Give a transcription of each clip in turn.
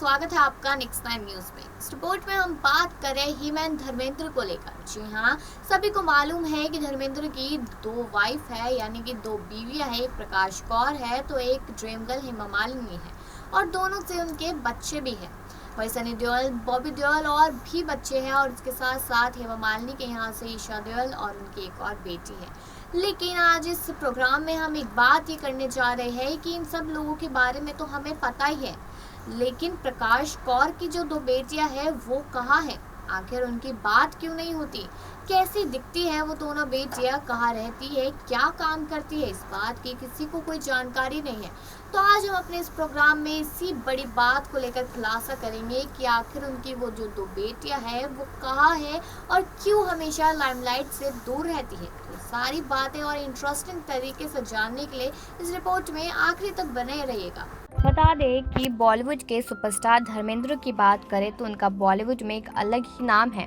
स्वागत है आपका नेक्स्ट नाइन न्यूज में। इस रिपोर्ट में हम बात करें हीमैन धर्मेंद्र को लेकर। जी हाँ, सभी को मालूम है कि धर्मेंद्र की दो वाइफ है, यानी कि दो बीवियां है। एक प्रकाश कौर है तो एक ड्रीम गर्ल हेमा मालिनी है, और दोनों से उनके बच्चे भी हैं। वही सनी देओल, बॉबी देओल और भी बच्चे हैं, और इसके साथ साथ हेमा मालिनी के यहाँ से ईशा देओल और उनकी एक और बेटी है। लेकिन आज इस प्रोग्राम में हम एक बात ये करने जा रहे हैं कि इन सब लोगों के बारे में तो हमें पता ही है, लेकिन प्रकाश कौर की जो दो बेटियां हैं वो कहाँ है? आखिर उनकी बात क्यों नहीं होती? कैसी दिखती है वो दोनों बेटियां, कहाँ रहती है, क्या काम करती है, इस बात की किसी को कोई जानकारी नहीं है। तो आज हम अपने इस प्रोग्राम में इसी बड़ी बात को लेकर खुलासा करेंगे कि आखिर उनकी वो जो दो बेटियां हैं वो कहाँ है और क्यों हमेशा लाइमलाइट से दूर रहती है। तो सारी बातें और इंटरेस्टिंग तरीके से जानने के लिए इस रिपोर्ट में आखिरी तक बने रहिएगा। बता दें कि बॉलीवुड के सुपरस्टार धर्मेंद्र की बात करें तो उनका बॉलीवुड में एक अलग ही नाम है,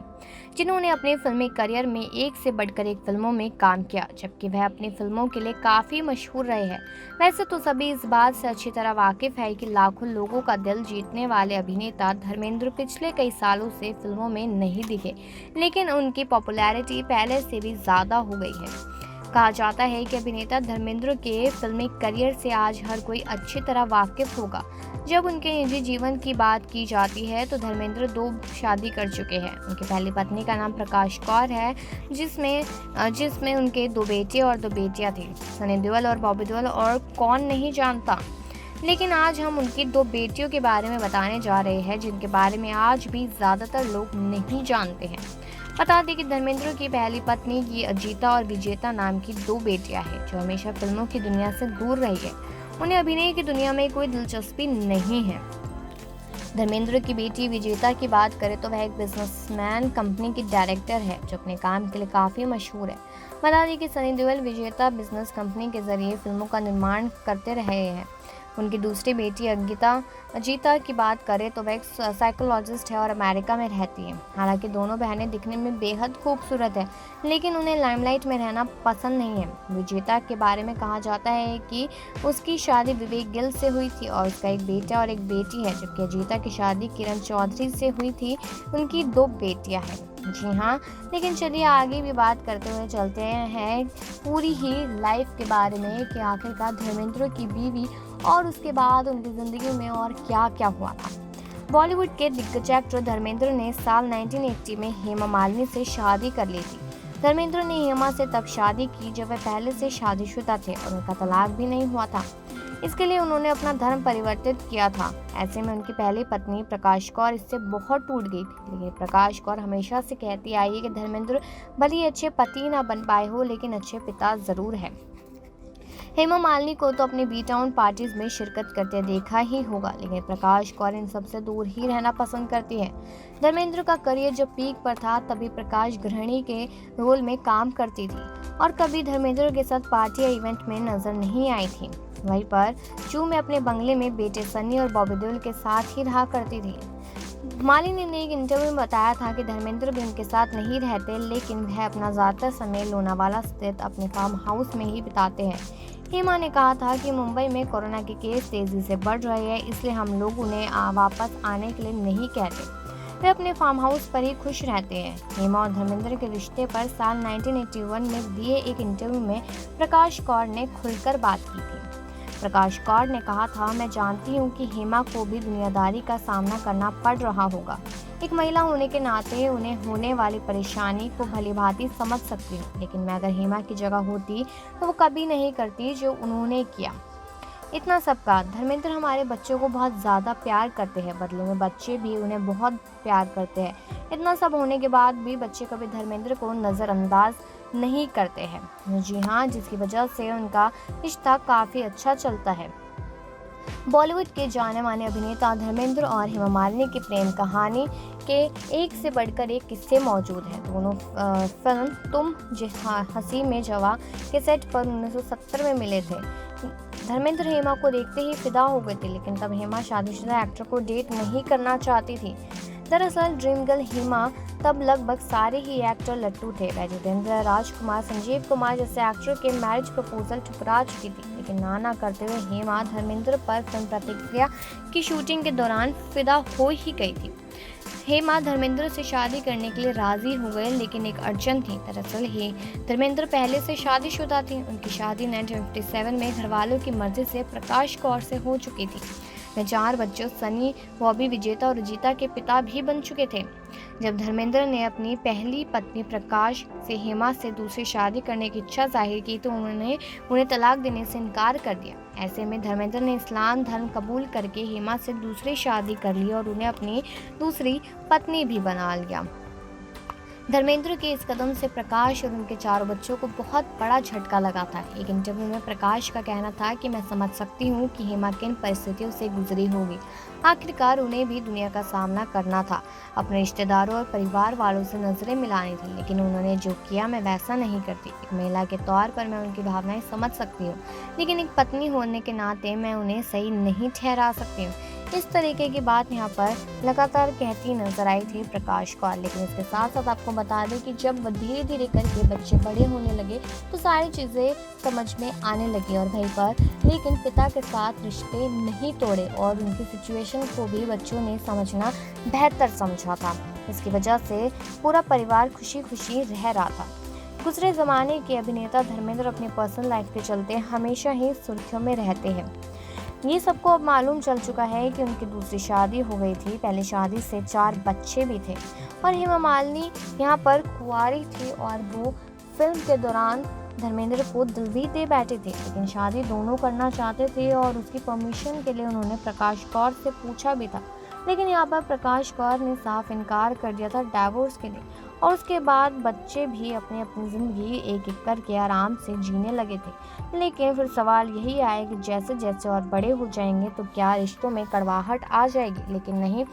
जिन्होंने अपने फिल्मी करियर में एक से बढ़कर एक फिल्मों में काम किया, जबकि वह अपनी फिल्मों के लिए काफ़ी मशहूर रहे हैं। वैसे तो सभी इस बात से अच्छी तरह वाकिफ है कि लाखों लोगों का दिल जीतने वाले अभिनेता धर्मेंद्र पिछले कई सालों से फिल्मों में नहीं दिखे, लेकिन उनकी पॉपुलैरिटी पहले से भी ज़्यादा हो गई है। कहा जाता है कि अभिनेता धर्मेंद्र के फिल्मी करियर से आज हर कोई अच्छी तरह वाकिफ होगा। जब उनके निजी जीवन की बात की जाती है तो धर्मेंद्र दो शादी कर चुके हैं। उनकी पहली पत्नी का नाम प्रकाश कौर है, जिसमें उनके दो बेटे और दो बेटियां थी। सनी देओल और बॉबी देओल और कौन नहीं जानता, लेकिन आज हम उनकी दो बेटियों के बारे में बताने जा रहे हैं, जिनके बारे में आज भी ज़्यादातर लोग नहीं जानते हैं। बता दें कि धर्मेंद्र की पहली पत्नी की अजीता और विजेता नाम की दो बेटियां हैं, जो हमेशा फिल्मों की दुनिया से दूर रही है। उन्हें अभिनय की दुनिया में कोई दिलचस्पी नहीं है। धर्मेंद्र की बेटी विजेता की बात करें तो वह एक बिजनेसमैन कंपनी की डायरेक्टर है, जो अपने काम के लिए काफ़ी मशहूर है। बता दें कि सनी देओल विजेता बिजनेस कंपनी के जरिए फिल्मों का निर्माण करते रहे हैं। उनकी दूसरी बेटी अजीता की बात करें तो वह एक साइकोलॉजिस्ट है और अमेरिका में रहती है। हालांकि दोनों बहनें दिखने में बेहद खूबसूरत है, लेकिन उन्हें लाइमलाइट में रहना पसंद नहीं है। विजेता के बारे में कहा जाता है कि उसकी शादी विवेक गिल से हुई थी और उसका एक बेटा और एक बेटी है, जबकि अजीता की शादी किरण चौधरी से हुई थी। उनकी दो बेटियां हैं। जी हाँ, लेकिन चलिए आगे भी बात करते हुए चलते हैं पूरी ही लाइफ के बारे में कि आखिरकार धर्मेंद्र की बीवी और उसके बाद उनकी ज़िंदगी में और क्या क्या हुआ था। बॉलीवुड के दिग्गज एक्टर धर्मेंद्र ने साल 1980 में हेमा मालिनी से शादी कर ली थी। धर्मेंद्र ने हेमा से तब शादी की जब वह पहले से शादीशुदा थे और उनका तलाक भी नहीं हुआ था। इसके लिए उन्होंने अपना धर्म परिवर्तित किया था। ऐसे में उनकी पहली पत्नी प्रकाश कौर इससे बहुत टूट गई थी। लेकिन प्रकाश कौर हमेशा से कहती आई है कि धर्मेंद्र भले ही अच्छे पति ना बन पाए हो, लेकिन अच्छे पिता जरूर है। हेमा मालिनी को तो अपनी बी टाउन पार्टीज में शिरकत करते देखा ही होगा, लेकिन प्रकाश कौर इन सबसे दूर ही रहना पसंद करती है। धर्मेंद्र का करियर जब पीक पर था तभी प्रकाश गृहिणी के रोल में काम करती थी और कभी धर्मेंद्र के साथ पार्टी या इवेंट में नजर नहीं आई थी। वहीं पर जू में अपने बंगले में बेटे सनी और बॉबी देओल के साथ ही रहा करती थी। मालिनी ने एक इंटरव्यू में बताया था कि धर्मेंद्र भी उनके साथ नहीं रहते, लेकिन वह अपना ज़्यादातर समय लोनावाला स्थित अपने फार्म हाउस में ही बिताते हैं। हेमा ने कहा था कि मुंबई में कोरोना के केस तेज़ी से बढ़ रहे हैं, इसलिए हम लोग उन्हें वापस आने के लिए नहीं कहते। वे अपने फार्म हाउस पर ही खुश रहते हैं। हेमा और धर्मेंद्र के रिश्ते पर साल 1981 में दिए एक इंटरव्यू में प्रकाश कौर ने खुलकर बात की थी। प्रकाश कौर ने कहा था, मैं जानती हूँ कि हेमा को भी दुनियादारी का सामना करना पड़ रहा होगा। एक महिला होने के नाते उन्हें होने वाली परेशानी को भली भांति समझ सकती हूँ, लेकिन मैं अगर हेमा की जगह होती तो वो कभी नहीं करती जो उन्होंने किया। इतना सबका धर्मेंद्र हमारे बच्चों को बहुत ज़्यादा प्यार करते हैं, बदले में बच्चे भी उन्हें बहुत प्यार करते हैं। इतना सब होने के बाद भी बच्चे कभी धर्मेंद्र को नज़रअंदाज नहीं करते हैं। जी हाँ, जिसकी वजह से उनका रिश्ता काफ़ी अच्छा चलता है। बॉलीवुड के जाने माने अभिनेता धर्मेंद्र और हेमा मालिनी की प्रेम कहानी के एक से बढ़कर एक किस्से मौजूद हैं। दोनों फिल्म तुम हंसी में जवा के सेट पर 1970 में मिले थे। धर्मेंद्र हेमा को देखते ही फिदा हो गए थे, लेकिन तब हेमा शादीशुदा एक्टर को डेट नहीं करना चाहती थी। दरअसल ड्रीम गर्ल हेमा तब लगभग सारे ही एक्टर लट्टू थे। वह जितेंद्र, राजकुमार, संजीव कुमार जैसे एक्टर के मैरिज प्रपोजल ठुकरा चुकी थी, लेकिन ना करते हुए हेमा धर्मेंद्र पर फिल्म प्रतिक्रिया की शूटिंग के दौरान फिदा हो ही गई थी। हेमा धर्मेंद्र से शादी करने के लिए राजी हो गए, लेकिन एक अड़चन थी। दरअसल धर्मेंद्र पहले से शादीशुदा थी। उनकी शादी 1957 में घरवालों की मर्जी से प्रकाश कौर से हो चुकी थी। वे 4 बच्चों सनी, बॉबी, विजेता और रुजिता के पिता भी बन चुके थे। जब धर्मेंद्र ने अपनी पहली पत्नी प्रकाश से हेमा से दूसरी शादी करने की इच्छा जाहिर की तो उन्हें तलाक देने से इनकार कर दिया। ऐसे में धर्मेंद्र ने इस्लाम धर्म कबूल करके हेमा से दूसरी शादी कर ली और उन्हें अपनी दूसरी पत्नी भी बना लिया। धर्मेंद्र के इस कदम से प्रकाश और उनके 4 बच्चों को बहुत बड़ा झटका लगा था। एक इंटरव्यू में प्रकाश का कहना था कि मैं समझ सकती हूँ कि हेमा किन परिस्थितियों से गुजरी होगी। आखिरकार उन्हें भी दुनिया का सामना करना था, अपने रिश्तेदारों और परिवार वालों से नजरें मिलानी थी, लेकिन उन्होंने जो किया मैं वैसा नहीं करती। एक महिला के तौर पर मैं उनकी भावनाएं समझ सकती हूँ, लेकिन एक पत्नी होने के नाते मैं उन्हें सही नहीं ठहरा सकती हूँ। इस तरीके की बात यहाँ पर लगातार कहती नजर आई थी प्रकाश कौर। लेकिन इसके साथ साथ आपको बता दें कि जब धीरे धीरे करके बच्चे बड़े होने लगे तो सारी चीज़ें समझ में आने लगी और वहीं पर लेकिन पिता के साथ रिश्ते नहीं तोड़े और उनकी सिचुएशन को भी बच्चों ने समझना बेहतर समझा था। इसकी वजह से पूरा परिवार खुशी खुशी रह रहा था। गुजरे ज़माने के अभिनेता धर्मेंद्र अपनी पर्सनल लाइफ के चलते हमेशा ही सुर्खियों में रहते हैं। ये सबको अब मालूम चल चुका है कि उनकी दूसरी शादी हो गई थी। पहली शादी से 4 बच्चे भी थे और हेमा मालिनी यहाँ पर कुंवारी थी और वो फिल्म के दौरान धर्मेंद्र को दिल भी दे बैठे थे, लेकिन शादी दोनों करना चाहते थे और उसकी परमिशन के लिए उन्होंने प्रकाश कौर से पूछा भी था, लेकिन यहाँ पर प्रकाश कौर ने साफ इनकार कर दिया था डाइवोर्स के लिए। और उसके बाद बच्चे भी अपनी अपनी ज़िंदगी एक एक करके आराम से जीने लगे थे। लेकिन फिर सवाल यही आया कि जैसे जैसे और बड़े हो जाएंगे तो क्या रिश्तों में कड़वाहट आ जाएगी, लेकिन नहीं,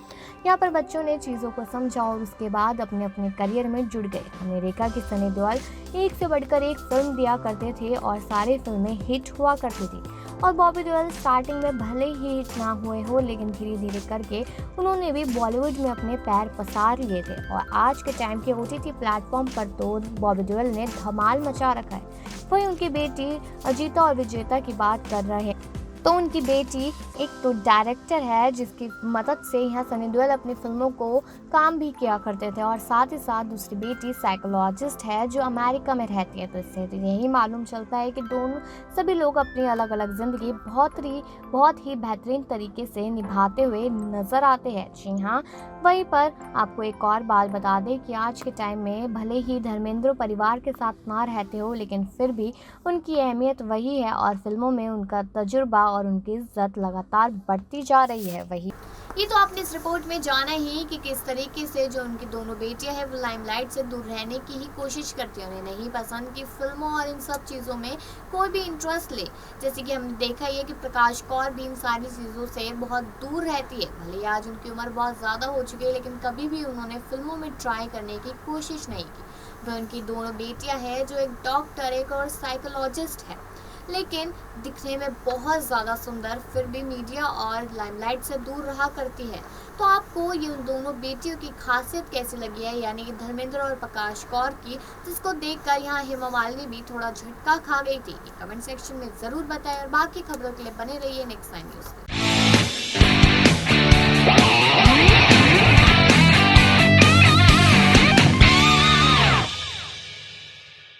यहाँ पर बच्चों ने चीज़ों को समझा और उसके बाद अपने अपने करियर में जुड़ गए। हमने देखा कि सनी देओल एक से बढ़कर एक फिल्म दिया करते थे और सारी फिल्में हिट हुआ करती थी और बॉबी देओल स्टार्टिंग में भले ही हिट ना हुए हो, लेकिन धीरे धीरे करके उन्होंने भी बॉलीवुड में अपने पैर पसार लिए थे और आज के टाइम के OTT प्लेटफॉर्म पर तो बॉबी देओल ने धमाल मचा रखा है। वहीं उनकी बेटी अजीता और विजेता की बात कर रहे हैं तो उनकी बेटी एक तो डायरेक्टर है जिसकी मदद से यहाँ सनी देओल अपनी फिल्मों को काम भी किया करते थे और साथ ही साथ दूसरी बेटी साइकोलॉजिस्ट है जो अमेरिका में रहती है। तो इससे यही मालूम चलता है कि सभी लोग अपनी अलग अलग ज़िंदगी बहुत ही बेहतरीन तरीके से निभाते हुए नज़र आते हैं। जी हाँ, वहीं पर आपको एक और बात बता दें कि आज के टाइम में भले ही धर्मेंद्र परिवार के साथ ना रहते हो, लेकिन फिर भी उनकी अहमियत वही है और फिल्मों में उनका तजुर्बा और उनकी इज्जत लगातार बढ़ती जा रही है। वही ये तो आपने इस रिपोर्ट में जाना ही कि किस तरीके से जो उनकी दोनों बेटियां हैं वो लाइमलाइट से दूर रहने की ही कोशिश करती हैं। उन्हें नहीं पसंद कि फिल्मों और इन सब चीज़ों में कोई भी इंटरेस्ट ले। जैसे कि हमने देखा ही है कि प्रकाश कौर भी इन सारी चीज़ों से बहुत दूर रहती है। भले ही आज उनकी उम्र बहुत ज़्यादा हो चुकी है, लेकिन कभी भी उन्होंने फिल्मों में ट्राई करने की कोशिश नहीं की। वह उनकी दोनों बेटियाँ हैं जो एक डॉक्टर एक और साइकोलॉजिस्ट है, लेकिन दिखने में बहुत ज़्यादा सुंदर, फिर भी मीडिया और लाइमलाइट से दूर रहा करती है। तो आपको ये उन दोनों बेटियों की खासियत कैसी लगी है, यानी कि धर्मेंद्र और प्रकाश कौर की, जिसको देखकर यहाँ हेमा मालिनी भी थोड़ा झटका खा गई थी? कमेंट सेक्शन में ज़रूर बताएं और बाकी खबरों के लिए बने रहिए नेक्स्ट टाइम न्यूज़।